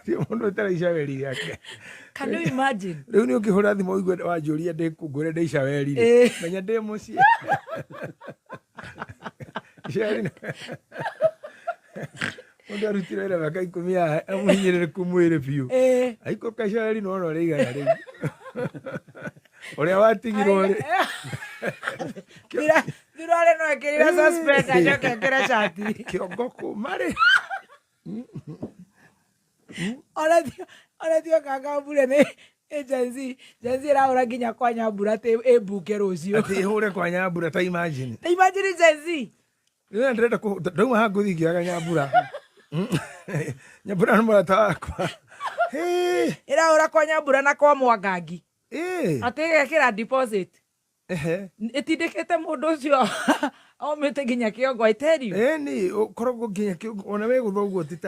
Tio mundu taraisha weri yake. Can you imagine? Riu ni ukihura thimu igwe wanjuria ndikungure ndeisha weri. Menya ndi mucie. Sheri. Mundu arutira ira baka ikumia amuhinyirire kumwire biu. Aiko kashari no no riga ri. Uria watigirwo ri. Dirore no ekirira suspect ajoke kira chati. Kiongo kumma ri. Ona tio kaka mbura ni agency raura nginya kwa Nyambura te ebuke rucio. Ati hure kwa Nyambura ta imagine. Ta imagine agency. Ni ndrenda ku ndauma ha nguthingiaga Nyambura. Nyambura no murata wakwa. Iraura kwa Nyambura na kwa Mwangangi. Ati gekira deposit. Itindikite mundu ucio omete nginya Kiongo, I tell you. Ni korogwo nginya Kiongo ona we guthoguo tita